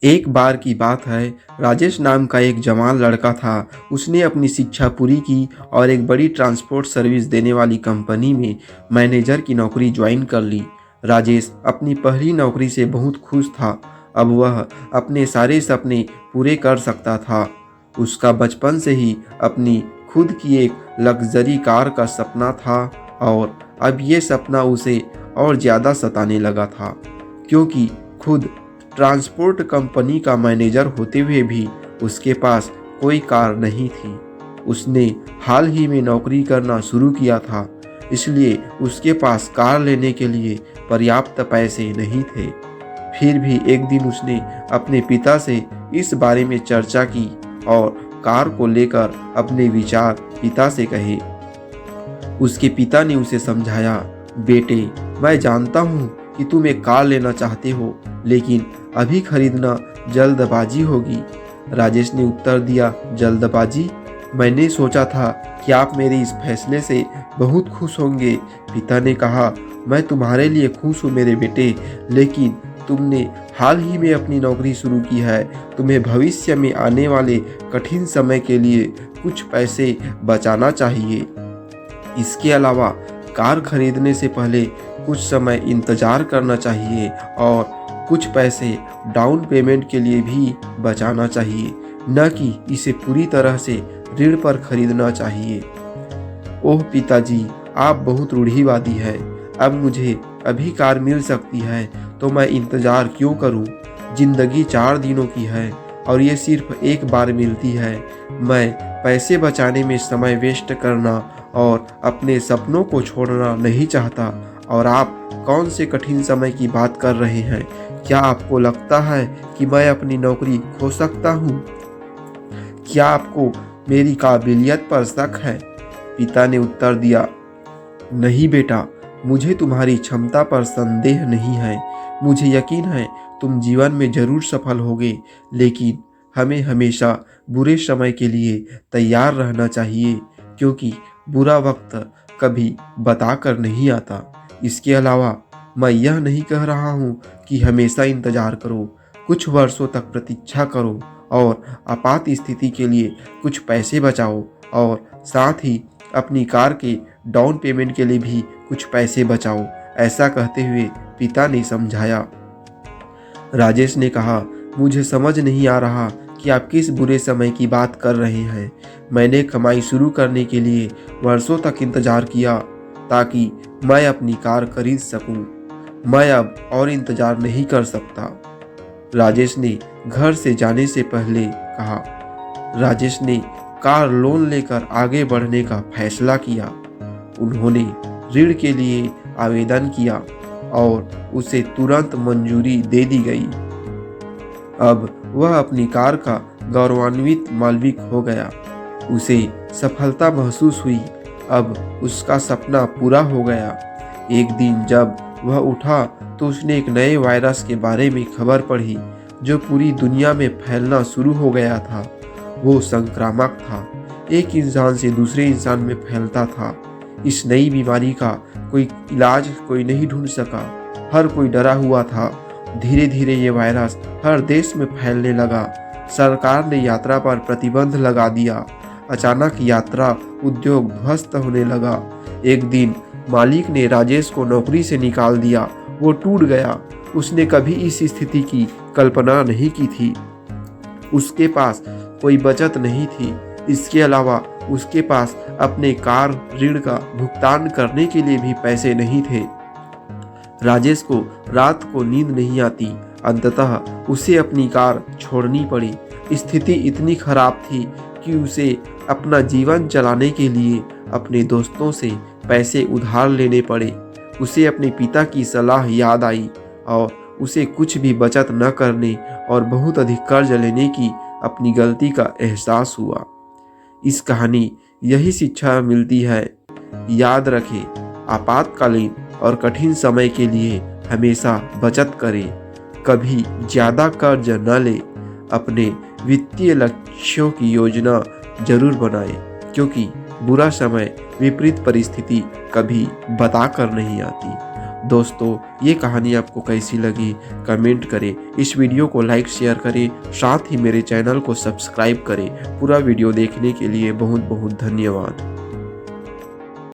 एक बार की बात है, राजेश नाम का एक जवान लड़का था। उसने अपनी शिक्षा पूरी की और एक बड़ी ट्रांसपोर्ट सर्विस देने वाली कंपनी में मैनेजर की नौकरी ज्वाइन कर ली। राजेश अपनी पहली नौकरी से बहुत खुश था। अब वह अपने सारे सपने पूरे कर सकता था। उसका बचपन से ही अपनी खुद की एक लग्जरी कार का सपना था और अब ये सपना उसे और ज़्यादा सताने लगा था, क्योंकि खुद ट्रांसपोर्ट कंपनी का मैनेजर होते हुए भी उसके पास कोई कार नहीं थी। उसने हाल ही में नौकरी करना शुरू किया था, इसलिए उसके पास कार लेने के लिए पर्याप्त पैसे नहीं थे। फिर भी एक दिन उसने अपने पिता से इस बारे में चर्चा की और कार को लेकर अपने विचार पिता से कहे। उसके पिता ने उसे समझाया, बेटे, मैं जानता हूँ कि तुम एक कार लेना चाहते हो, लेकिन अभी खरीदना जल्दबाजी होगी। राजेश ने उत्तर दिया, जल्दबाजी? मैंने सोचा था कि आप मेरे इस फैसले से बहुत खुश होंगे। पिता ने कहा, मैं तुम्हारे लिए खुश हूँ मेरे बेटे, लेकिन तुमने हाल ही में अपनी नौकरी शुरू की है। तुम्हें भविष्य में आने वाले कठिन समय के लिए कुछ पैसे बचाना चाहिए। इसके अलावा कार खरीदने से पहले कुछ समय इंतजार करना चाहिए और कुछ पैसे डाउन पेमेंट के लिए भी बचाना चाहिए, न कि इसे पूरी तरह से ऋण पर खरीदना चाहिए। ओह पिताजी, आप बहुत रूढ़िवादी है। अब मुझे अभी कार मिल सकती है तो मैं इंतजार क्यों करूं? जिंदगी 4 दिनों की है और ये सिर्फ एक बार मिलती है। मैं पैसे बचाने में समय वेस्ट करना और अपने सपनों को छोड़ना नहीं चाहता। और आप कौन से कठिन समय की बात कर रहे हैं? क्या आपको लगता है कि मैं अपनी नौकरी खो सकता हूँ? क्या आपको मेरी काबिलियत पर शक है? पिता ने उत्तर दिया, नहीं बेटा, मुझे तुम्हारी क्षमता पर संदेह नहीं है। मुझे यकीन है तुम जीवन में जरूर सफल होगे, लेकिन हमें हमेशा बुरे समय के लिए तैयार रहना चाहिए, क्योंकि बुरा वक्त कभी बता कर नहीं आता। इसके अलावा मैं यह नहीं कह रहा हूँ कि हमेशा इंतजार करो। कुछ वर्षों तक प्रतीक्षा करो और आपात स्थिति के लिए कुछ पैसे बचाओ, और साथ ही अपनी कार के डाउन पेमेंट के लिए भी कुछ पैसे बचाओ। ऐसा कहते हुए पिता ने समझाया। राजेश ने कहा, मुझे समझ नहीं आ रहा कि आप किस बुरे समय की बात कर रहे हैं। मैंने कमाई शुरू करने के लिए वर्षों तक इंतजार किया ताकि मैं अपनी कार खरीद सकूं। मैं अब और इंतजार नहीं कर सकता। राजेश ने घर से जाने से पहले कहा। राजेश ने कार लोन लेकर आगे बढ़ने का फैसला किया। उन्होंने ऋण के लिए आवेदन किया और उसे तुरंत मंजूरी दे दी गई। अब वह अपनी कार का गौरवान्वित मालिक हो गया। उसे सफलता महसूस हुई। अब उसका सपना पूरा हो गया। एक दिन जब वह उठा तो उसने एक नए वायरस के बारे में खबर पढ़ी जो पूरी दुनिया में फैलना शुरू हो गया था। वो संक्रामक था, एक इंसान से दूसरे इंसान में फैलता था। इस नई बीमारी का कोई इलाज कोई नहीं ढूंढ सका। हर कोई डरा हुआ था। धीरे धीरे ये वायरस हर देश में फैलने लगा। सरकार ने यात्रा पर प्रतिबंध लगा दिया। अचानक यात्रा उद्योग ध्वस्त होने लगा। एक दिन मालिक ने राजेश को नौकरी से निकाल दिया। वो टूट गया। उसने कभी इस स्थिति की कल्पना नहीं की थी। उसके पास कोई बचत नहीं थी। इसके अलावा उसके पास अपने कार ऋण का भुगतान करने के लिए भी पैसे नहीं थे। राजेश को रात को नींद नहीं आती। अंततः उसे अपनी कार छोड़नी पड़ी। स्थिति इतनी खराब थी कि उसे अपना जीवन चलाने के लिए अपने दोस्तों से पैसे उधार लेने पड़े। उसे अपने पिता की सलाह याद आई और उसे कुछ भी बचत न करने और बहुत अधिक कर्ज लेने की अपनी गलती का एहसास हुआ। इस कहानी यही शिक्षा मिलती है, याद रखें, आपातकालीन और कठिन समय के लिए हमेशा बचत करें। कभी ज़्यादा कर्ज न लें। अपने वित्तीय लक्ष्यों की योजना जरूर बनाएं, क्योंकि बुरा समय विपरीत परिस्थिति कभी बता कर नहीं आती। दोस्तों, ये कहानी आपको कैसी लगी कमेंट करें। इस वीडियो को लाइक शेयर करें, साथ ही मेरे चैनल को सब्सक्राइब करें। पूरा वीडियो देखने के लिए बहुत बहुत धन्यवाद।